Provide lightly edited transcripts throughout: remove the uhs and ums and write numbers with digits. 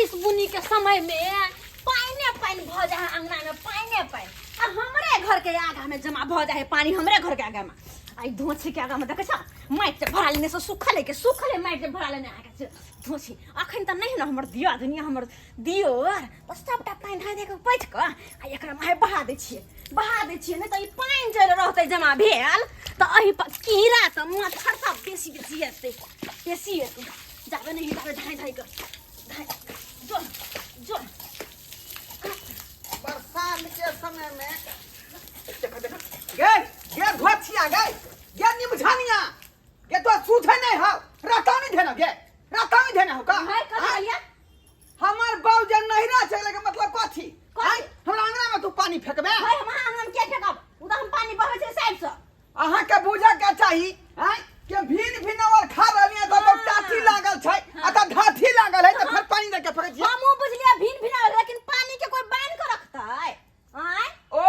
बारिश बुनी के समय में पानी पानी भ जाए अंगना में पानी आ हमरे घर के आगा में जमा भ जाए पानी हमरे घर के आगा में आई धोछी के आगा में देखे छ माटि भरा लेने से सुखले माटि भरा लेने आगा छ धोछी अखन त नहीं न हमर दिया दुनिया हमर दियोर बस सबटा पानी धाइ दे के पैठ क आ एकरा में बहा दे छिए नहीं त ई पानी जल रहतै जमा भेल त अही कीड़ा त मच्छर सब बेसी हेतै जाबे नहीं जाबे धाइ क जो बरसात के समय में गे घोचिया गे निमझानिया गे तो सूझे नहीं हो राता नहीं देना हो का हमार बाऊ जन नहीं रह चले के मतलब कथी हमरा अंगना में तू पानी फेकबे भाई हम अंगना में के फेकब उदा हम पानी बहै छै साइड से अहाँ के बुझा के चाही के भिन और खा रहलिए तो टाटी लागल छै अता ढाठी लागल है तो फिर पानी दे के फेक छी हमहु बुझलिए भिन लेकिन पानी के कोई बांध के रखतै ओ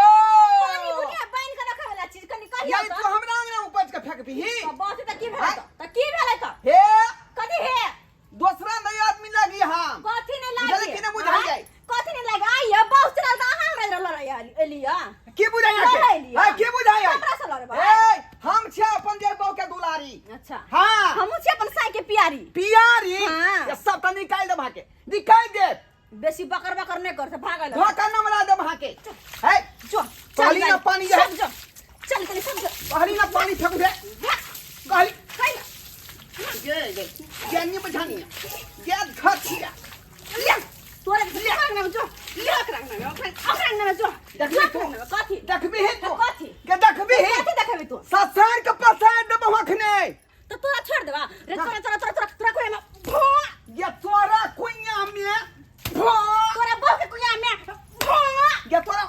पानी बुनिया बांध के रखे वाला चीज कनी कहियो यानी तू हमरा अंगना में उपज के फेकबी बस त की भेलै त हे कथी हे दूसरा नई आदमी लगी हम कथी नहीं लागी जल्दी ने बुझाई कथी नहीं लागी आइए बहुत चल त अहाँ हमरा लड़ एलिया की बुझाई हां की बुझाई हमरा से लड़ भाई ए हम छ अपन जे बाऊ के दुलारी अच्छा हां हमहु छ अपन साई के पियारी ये सब त निकाल दे बेसी बकर नहीं करते भागल धोखा न मरा दे भाके है जो पहली ना पानी जा चल सब पहली ना पानी फेंक दे कहली ये बुझानी ये घचिया ले तोरे रंगना में जो रंगना में जो कथी देखबी है तो कथी के देखबी है कथी देखबी तू ससुर के पसार दे बखने तो तोरा छोड़ देबा रे तोरा कोई में ये तोरा कुइया में तोरा बाप के कुइया में ये तोरा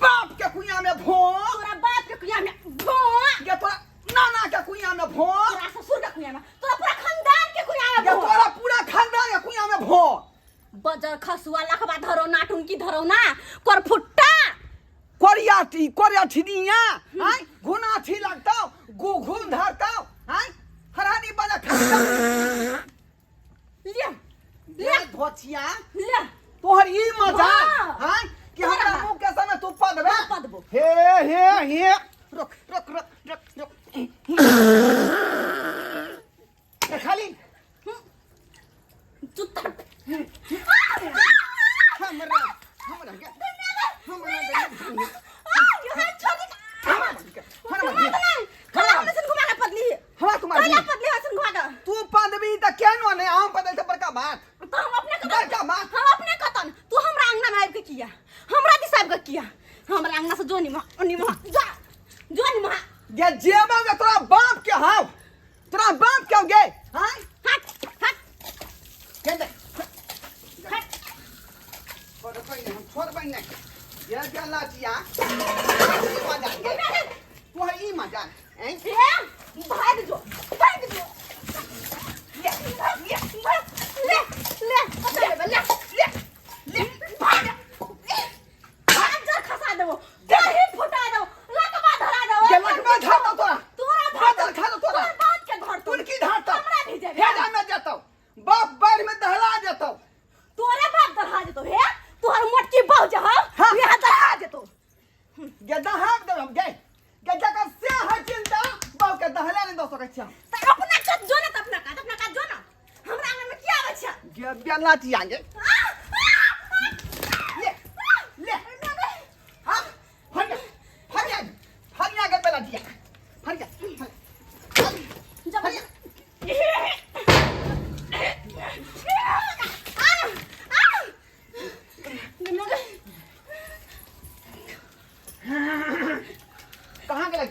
बाप के कुइया में तोरा बाप के कुइया में ये तोरा नाना के कुइया में तोरा ससुर के कुइया में तोरा पूरा खानदान के कुइया में ये तोरा पूरा खानदान के कुइया में बजर खसुआ लखबा धरो नाटुन की धरो ना कर फुट्टा कोरिया ठिनिया हां घुना थी लगता घुन धरता हां हरानी बना खाता ले धोचिया ले तोहर ई मजा हां कि हमरा मुंह के समय तू पदबे हे रुक खाली चुत्ता हमरा तू पदवी त केनो नहीं हम पदल से बड़का बात तो हम अपने कतन तू हमरा अंगना में आइब के किया हमरा दिसाब के किया हमरा अंगना से जोनी ये जेबा में तोरा बाप के हाव तोरा बाप क्यों गे हां हट के दे हट छोड़ पाई नहीं ये क्या लाचिया तू है ई मजा हैं भाग जो ले भाग जर खसा देबो दही फुटा दो लकबा धरा दो के लकबा धरा दो तोरा बादल खा दो तोरा बात के घर तू की धारता हमरा भेजे हेजा में देतो बाप बाढ़ में दहला देतो तोरे बाप दहा देतो हे तोहर मोटकी बहु जा यहां दहा देतो गदा हाक दे हम गए गदा का से है चिंता बाप के दहला नहीं दो सके छ त अपना का जो ना अपना का जो ना हमरा अंगन में क्या आवे छ ये बेला चियांगे ले हां हरिया के बेला दिया हरिया जब कहाँ गए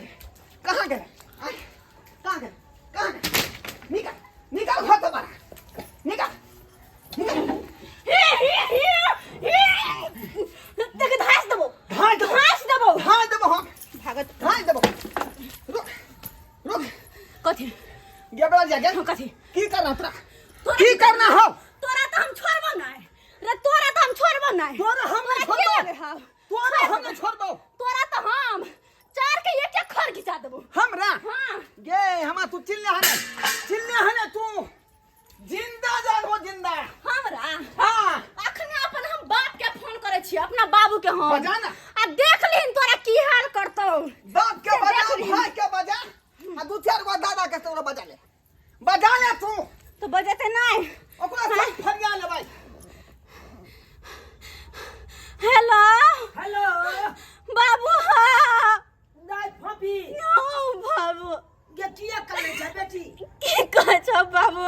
निकल घर से बाहर निकल हम बजाना आ देख लीन तोरा की हाल करतो दांत के बजा भाई के बजा आ दू चार गो दादा के तोरा बजा ले तू तो बजते नहीं ओकरा सब फरिया ले भाई हेलो हेलो बाबू हाँ नाइ फपी नो बाबू गेटिया करे छै बेटी की कह छ बाबू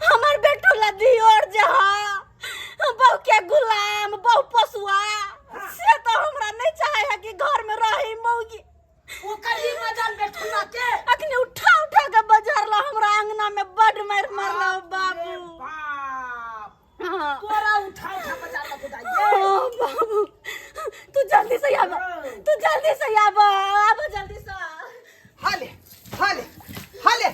हमर बेटू लदी और जहा बहु के गुलाम बहु पसुआ से तो हमरा नहीं चाहे है कि घर में रही मौगी ओकर ही मजाल बेटुना के अखनी उठा के बाजार ला हमरा अंगना में बड मार मारला बाबू बाप हाँ तोरा उठा मजाल ला खुदाई ओ बाबू तू जल्दी से आब जल्दी से हाले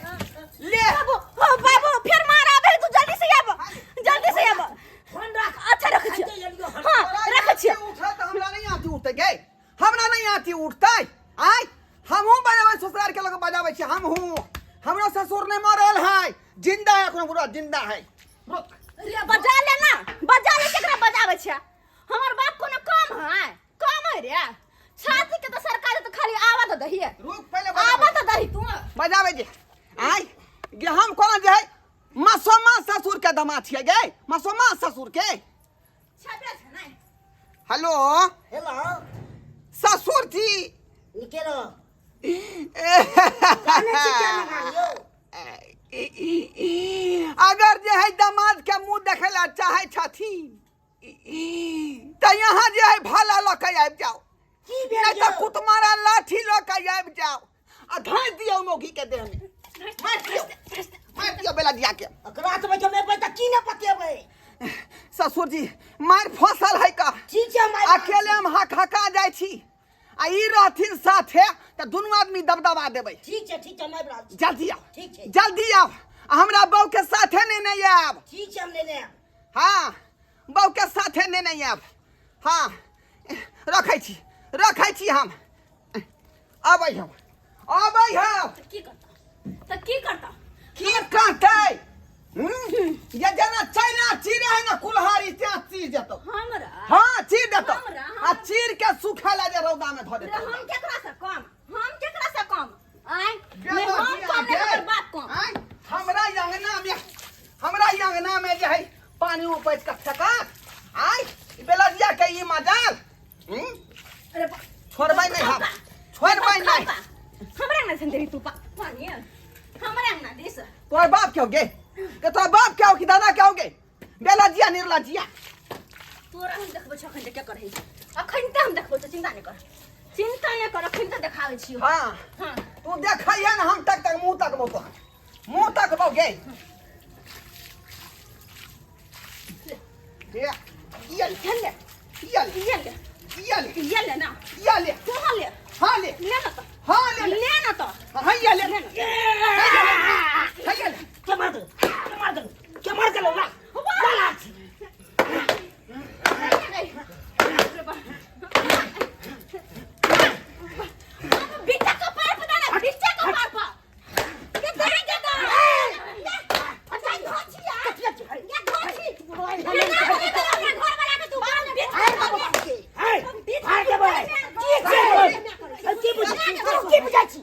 ले बाबू ओ बाबू फिर मार आबे तू जल्दी से आब फोन रख अच्छा रख छियै हां रख छियै उठा त हमरा नहीं आती उठते गे हमरा नहीं आती उठते आय हमहू बजावे ससुराल के लोग बजावे छी हमहू हमरा ससुर ने मरल है जिंदा है कोनो बुरा जिंदा है रुक रे बजा ले केकरा बजावे छै हमर बाप कोनो काम है रे छाती के तो सरकार तो खाली आवा दही रुक पहले आवा तो दही तू बजावे जे आय गे हम कोना जे है मसोमा ससुर के दामाद छिए गे मसोमा ससुर के छापे छै नहीं हेलो हेलो ससुर जी निकेरो जाने छी क्या लगालियो अगर जे है दामाद के मुंह देखेला चाहे छथिन त यहाँ जे है भाला लके आबि जाओ की नहीं भेल तो कुतमारा लाठी लके आबि जाओ आ धांस दियो मौगी के देह में मार दियो बेला दिया के अकरा तो बजो में पता की न पतेबे ससुर जी मार फसल है का ठीक छै माय अकेले हम हका जाय छी आ ई रहथिन साथे त दुनू आदमी दबदबा देबै ठीक छै माय ब्राज जल्दी आओ ठीक छै जल्दी आओ आ हमरा बहू के साथे नहीं आब ठीक छै हम लेने आब हाँ बहू के साथे नहीं आब हाँ रखै छी हम अबै हम की करता की कहतै ये जना चाइना चीरे है ना कुल्हाड़ी त्या चीर देतो हमरा हाँ चीर देतो हमरा, आ चीर के सूखा ला जे रौदा में धो रे देतो हम केकरा से कम आय गे मैं हम बचिया, कम गे। नहीं हमर बाप कम आय, हमरा अंगना में जे है पानी उपज के फेंका आय बेलजिया के ई मजाल अरे छोड़बै नहीं हम छोड़बै नहीं हमरा ना संदेरी तू पानी हमरा ना दिस तोर बाप क्यों गे के तोर बाप क्या हो कि दादा क्या हो गे बेलजिया निर्लजिया तोरा हम देखबो छ अखन के करही अखन त हम देखबो चिंता नहीं कर अखन त देखावे छी हाँ हां तू देखैया ना हम तक मुंह तक बो गे ये ले ना ले तू हाँ ले हाँ ले ले ना तो हाँ ये ले क्या मार दे ला बिट्टा का पार पता ना बिट्टा का पार पा ये तेरे के तो अच्छा धोचिया ये धोची ये घर वाला के तू बाल में की बुझाची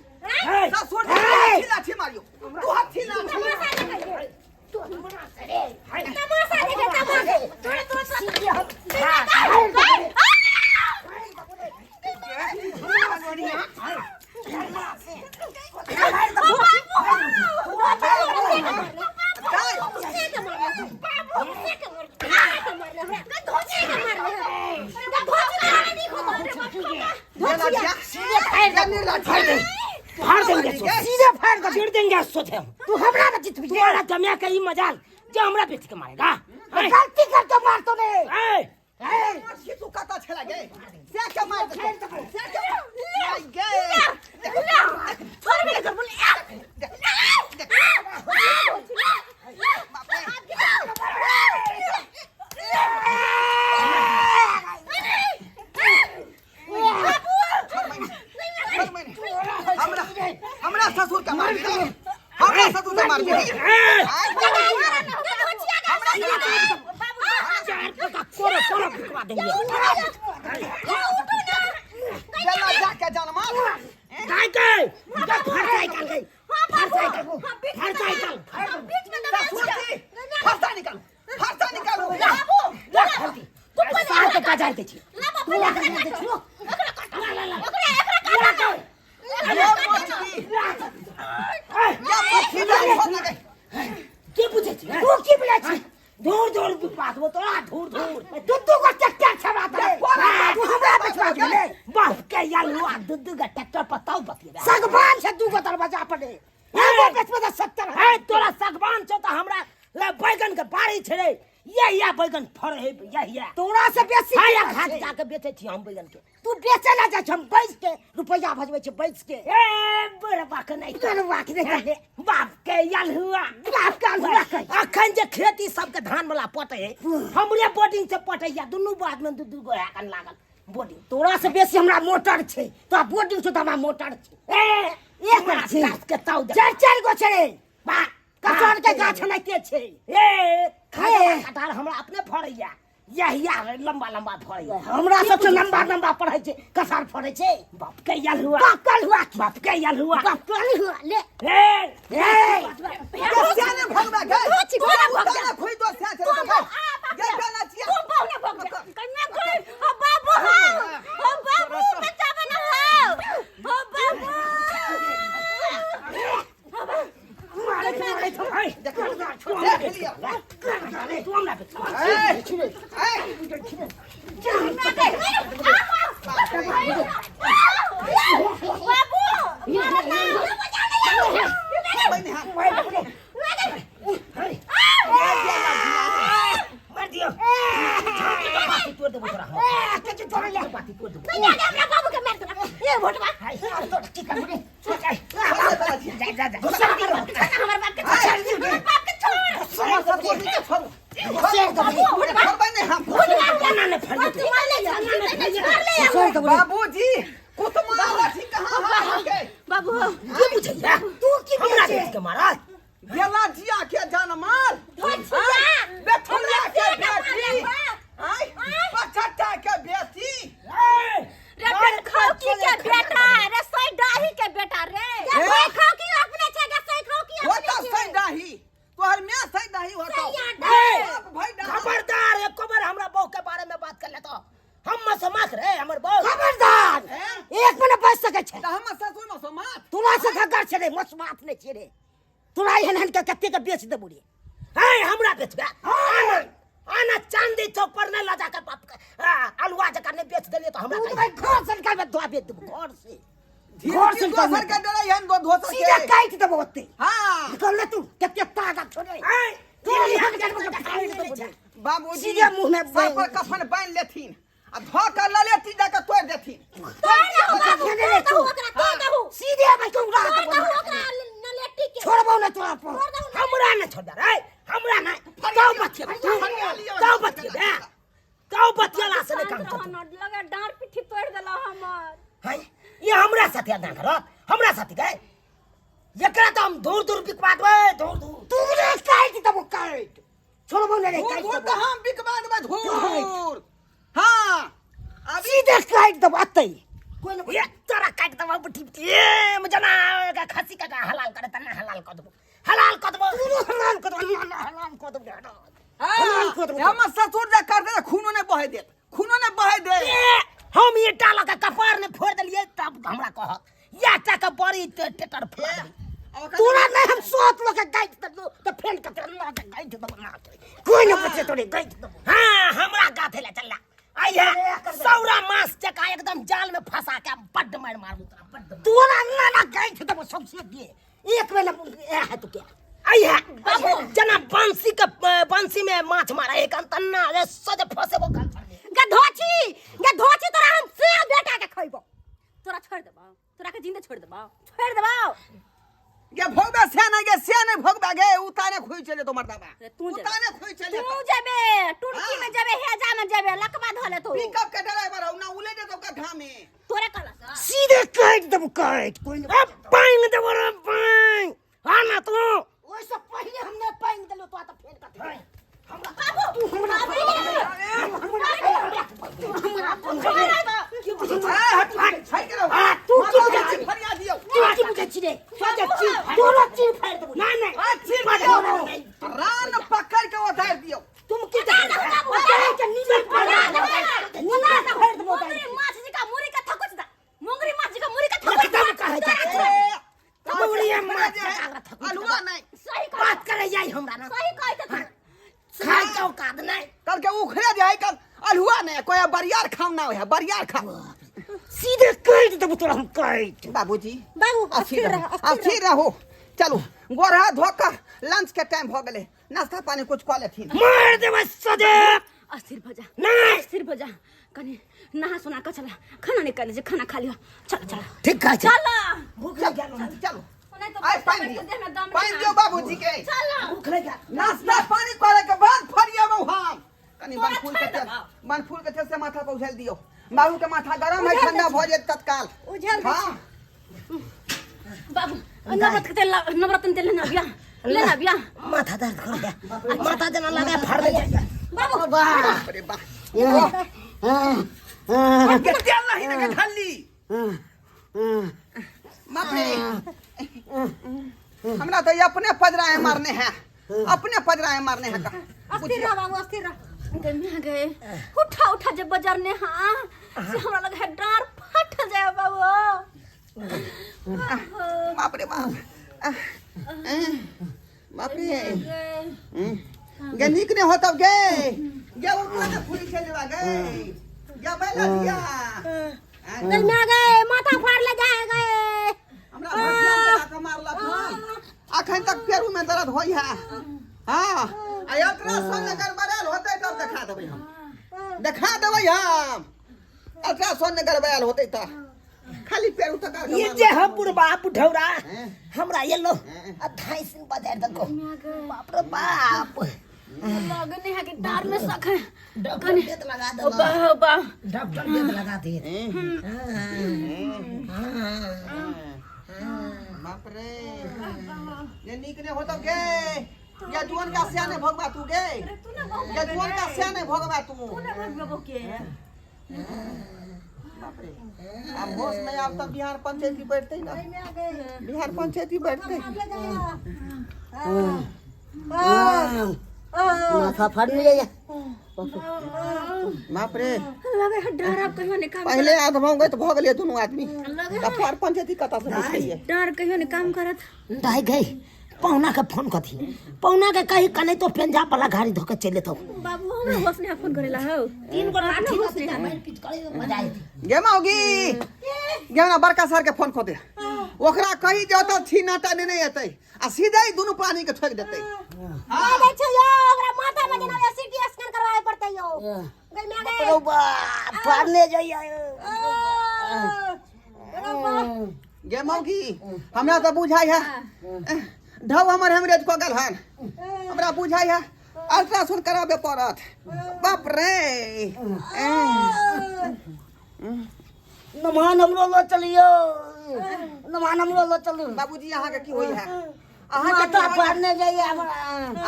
ससुर जी लाठी मारियो तू हाथी लाठी तू हमरा करे तमाशा देखे तमाशा थोड़ा तो सीधे फाड़ के गिर देंगे सोचे तू हमरा के जित तोरा जमिया के ई मजाल जो हमरा बेटी के मारेगा गलती कर तो मार तो ने ए तू कता छला गे से के मार दे से के गे छोड़ मेरे घर बोले हमरा ससुर का मार दे हमरा ससुर का मार दे का कोरो बिकवा देंगे जल्ला जाके जनमाल गाय के फरसाइकिल गई फरसाइकिल फरसा निकालो साथ का जाए दे छी के पूछे छी तू की बोले छी दूर बिकवा दो तोरा दूर दुद्दू को ट्रैक्टर छवाता है तू हमरा बिकवा दे बाप के यालुआ दुद्दू का ट्रैक्टर पताऊ बतिए सगबान से तू को दरवाजा पर दे एगो बेचबे त 70 है तोरा सगबान छ त हमरा ले बैगन के बाड़ी छरे या बैगन फरे है या तोरा से बेसी घाट जाके बेचे छी हम बैगन के तू बेचे ना जा हम बेच के रुपया भजबे छी बेच के ए बरबा के नहीं बाप के याल हुआ अखन जे खेती सबके धान वाला पटे है हमरे बोर्डिंग से पटे या दुनु बाद में दू गो हाकन लागल बोर्डिंग तोरा से बेसी हमरा मोटर छै तो बोर्डिंग से त हमरा मोटर छै ए एक मिनट के ताऊ चार गो छै बा कटहर के गाछ नइते छै ए कटहर हमरा अपने फड़ैया या लंबा फड़ैया हमरा सबसे लंबा पड़ै छै कटहर फड़ै छै बाप के याल हुआ ले ए सियाने भगवा गए ताना खोई दो सिया चले गए ये गाना चिया कन्या कोई ओ बाबू बचावे ना हो बाबू बाबूजी कुतमा लाठी कहां है बाबू की पूछे तू की हमरा देख के मारा गेला जिया के जनमाल बेठुलिया के बेटी आई पछटा के बेटी रे खौकी के बेटा रे सोई डाही के बेटा रे खौकी अपने छे के सोई खौकी होता सही दाही तोहर में सही दाही होता भाई खबरदार एक बार हमरा बहू के बारे में बात कर ले तो हम मसमात रे हमर बहू खबरदार एक मिनट बच सके छे हम ससुर मसमात तोरा से खगर छे रे मसमात ने छे रे तोरा एहन के कत्ते के बेच दे बुढ़ी है हमरा बेचबे आना चांदी चौक पर न लजा कर बाप अलुआ जका ने बेच देले तो हमरा भाई घर से निकाल में धोआ बेच दे घर से दोसर के डरे हन दो दोसर के सीधा काट देबो ओते हां निकल ले तू कत्ते तागा छोड़े तू यहाँ के जन्म के फाड़ दे बाबूजी सीधे मुंह में सर पर कफन बांध लेथिन आ धोका ल लेती जाके तोड़ देथिन सीधे भाई तू छोड़बो न तोरा पर हमरा न छोड़ रे हमरा न ताऊ बच्चे ताऊ बच्चे से काम कर लगे डांर पिठी तोड़ देला हमर है ये हमरा साथे ना कर हमरा साथे गए एकरा तो हम दूर बिकवा देबे दूर तू रे काट दबो काट छोड़बो न रे काट तो हम बिकवा देबे धूर हां अभी सीधे काट दबो अतै कोई न ये तोरा काट दबो बुटी ए मुझे ना खसी का हलाल करे तना हलाल कर दबो हलाल कर दबो हम ससुर जा कर दे खूनो ने बहे दे हम ये टाला का कपार ने फोड़ देलिए तब हमरा कह या टाका बड़ी टेटर फोड़ दे तोरा नहीं हम सोत लोग के गाइड दबो तो फेन के ना गाइड दबो ना कोई न बचे तोरे गाइड दबो हां हमरा गाथे ले चलला आइया सौरा मास चका एकदम जाल में फंसा के बड्ड मार मारू तोरा ना गाइड दबो सबसे दिए एक बेला ए है तो क्या आइया बाबू जना बंसी में माछ मारा एक अंतना रे सजे फसे वो गधोची तोरा हम से बेटा के खइबो तोरा छोड़ देबो तोरा के जिंदा छोड़ देबो ये भोगबा से नहीं भोगबा गे उताने खोई चले तो मरदाबा उताने खोई चले तू जबे टुरकी में जबे हेजा में जबे लकबा धले तू पिकअप के ड्राइवर हो ना उले दे तो कथा में तोरे कला सीधे काट दबो काट कोई न पाइन देबो रे पाइन आना तू ओइ से पहले हमने पाइन देलो तो फेन का हमरा बाबू तू हमरा छिरे सोचे चीर तोरा चीर फाड़ देबो नहीं चीर रान पकड़ के उधार दियो तुम की के नीचे फाड़ देबो मोंगरी माछ जी का मुरी का थकुच दा मोंगरी माछ जी का मुरी का थकुच दा कहे कबुलिया मार अलुआ नहीं सही बात करे जाई हमरा ना सही कह के खाए के औकात नहीं कल के उखड़े जाए कल अलुआ नहीं कोई बरियार खाओ ना है बरियार खाओ सीधे कह देबो तोरा हम कह बाबूजी बाबू अस्थिर रहो चलो गोरा धोकर लंच के टाइम हो गले नाश्ता पानी कुछ खा लेथिन मार देबो सदे अस्थिर भजा नहीं अस्थिर भजा कने नहा सुना का चला खाना निकाल जे खाना खा लियो चल चल ठीक है चल भूख लग चलो आए पानी दियो बाबूजी के चल भूख लग नाश्ता पानी करे के बाद फरिया में हम कनी बन फूल के तेल से माथा पे उझल दियो बाबू के माथा गरम है ठंडा भ जाए तत्काल उझल हां बाबू नवरत्न तेल लेना बिया माथा दर्द कर गया माथा जना लगा फाड़ दे बाबू अरे बा के तेल नहीं ना ढाली बाप रे हमरा तो ये अपने पजराए मारने हैं अपने पजराए मारने हैं का अस्थिर रह बाबू अस्थिर रह गए उठा जब बाजार ने हां से हमरा लगा है डार फट जाए बाबू बाप रे बाप बाप रे गे निक ने होतब गे गे वो ने फूल खेलवा गे या बैला दिया गल में गए माथा फाड़ ले जाए गए हमरा भटिया का मारला अखन तक पेरू में दर्द होई है हां अल्ट्रा सोनगर बराल होतै तब देखा देबै हम अल्ट्रा सोनगर बराल होतै त खाली पेरू तक ये जे हम बुढ़बा बुढ़ौरा हमरा ये लो 28 दिन बाद दको बाप रे बाप लगने है कि डार में सख है डॉक्टर देत लगा दो डॉक्टर देत लगा दे बाप रे ये निक ने होतौ गे या जुवन का सियाने भगवा तू गे या जुवन का सियाने भगवा तू बाप रे अब होश में आप तब बिहार पंचायती बैठते ना बिहार पंचायती बैठते माथा फाड़ने जाइए बाप रे लगे है डर आप कहियो ने काम पहले आधवा गए तो भग लिए दोनों आदमी तब फार पंचायती कता से बैठिए डर कहियो ने काम करत दाई गई पौना के फोन कथी पौना के कहीं कने तो पेंजा वाला गाड़ी धोके चले तो बाबू हमरा बस ने फोन करेला हो 3 गो लाठी बस ने मजा आई गे मौगी गे ना बड़का सर के फोन ख दे ओकरा कही जो तो छीनाटा नहीं आते आ सीधे ही दोनों पानी के ठोक देते हां देखो यो हमरा माथा में जना सीटी स्कैन करवाए पड़ते यो गल में गए ओ बाप फाड़ने जाइए गे मौगी हमरा तो बुझाई है ढव हमर हेमरेज को गल हन हमरा बुझाई है अल्ट्रासाउंड कराबे पड़त बाप रे नमान हमरो लो चलियो नमान हमरो लो चलियो बाबूजी यहाँ के की होई है माथा फाड़ने जाइए हमरा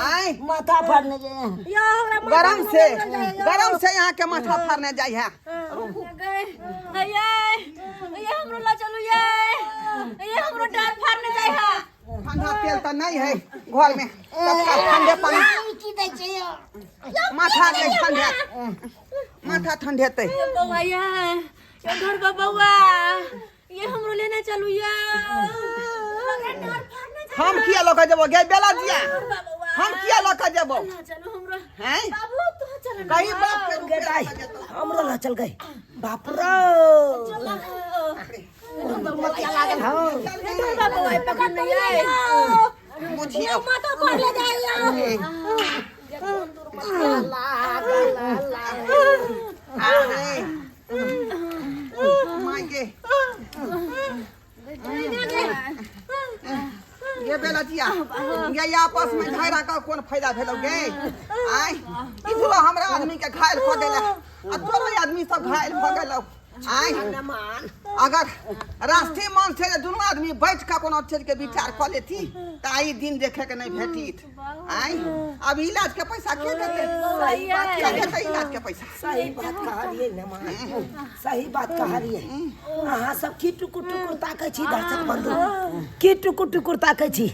आए माथा फाड़ने जाइए यो हमरा गरम से यहाँ के माथा फाड़ने जाई है ये हमरो ला चलू ये हमरो डार फाड़ने जाई है ठंडा तेल तो नहीं है घर में सबका ठंडे पानी की दे चाहिए माथा के ठंडे माथा ठंडेते बउआ ये घर का बउआ ये हमरो लेने चलू ये हम किया लोग जब गे बेला दिया हम किया लोग जब चलो हमरो हैं बाबू तू चल कहीं बाप के गे रुपया दाई हमरो ला चल गई बाप रे मतिया लागल हो बाबू पकड़ नहीं है बुझियो माथा फाड़ ले जाइए माय के ये बेला दिया ये आपस में झगड़ा का कौन फायदा भेलो गे आय इधरो हमरा आदमी के घायल ख देला आ तोरो आदमी सब घायल भ गेलो आय नमान अगर राष्ट्रीय मंच से दोनों आदमी बैठ के कोनो चीज के विचार कर लेती तो आई दिन देखे के नहीं भेटित आई अब इलाज के पैसा के देते सही है। क्या देते इलाज के पैसा सही बात कहलिए नमान सही बात कहलिए अहाँ सब की टुकुर टुकुर ताकै छी दर्शक बंधु की टुकुर टुकुर ताकै छी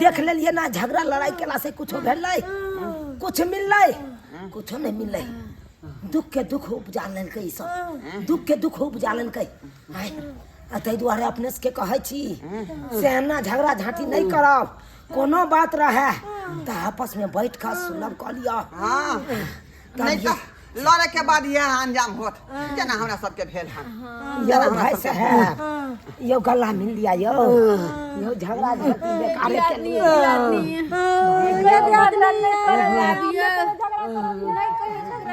देख लेलिए ना झगड़ा लड़ाई केला से कुछो भेलै कुछ मिललै कुछो नहीं मिललै दुख के दुख उपजा लेलकै ई सब दुख के दुख उपजा लेलकै ताहि दुआरे अपने के कहै छी सेना झगड़ा झाँटी नहीं करब कोनो बात रहे तो आपस में बैठ कर सुलभ कर लिया हाँ नहीं तो लड़े के बाद यह अंजाम होत जना हमरा सबके भेल हन यो भाई साहब यो गला मिल लिया यो झगड़ा झाँटी बेकार के लिए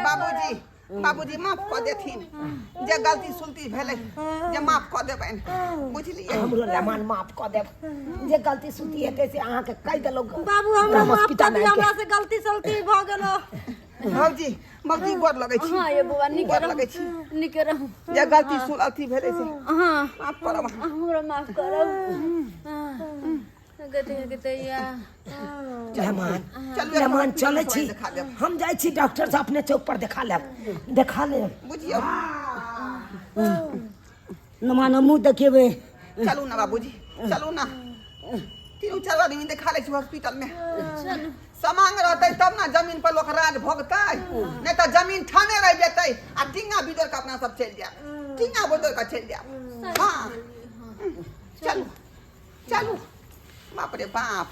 बाबूजी बाबूजी माफ कर देथिन जे गलती सुलती भेले जे माफ कर देबैन बुझलिए हमरो लमान माफ कर देब जे गलती सुती हेतै से अहाँ के कह देलो बाबू हमरा माफ कर दिया हमरा से गलती सलती भ गेलो बाबूजी बाबूजी गोर लगै छी हां ये बुआ निके गोर लगै छी निके रहू जे गलती सुलती भेले से हां माफ करब हमरा माफ करब गते गतैया लमान चले छी हम जाय छी डॉक्टर से अपने चौक पर देखा ले बुझियो नमान मुंह देखेबे चलू ना बाबूजी चलू ना तीनों चार आदमी देखा ले छी हॉस्पिटल में समांग रहते तब ना जमीन पर लोग राज भोगता नहीं तो जमीन ठाने रह जाते आ टिंगा बिदर का अपना सब चल जाए टिंगा बिदर का चल जाए हाँ चलू चलू बाप रे बाप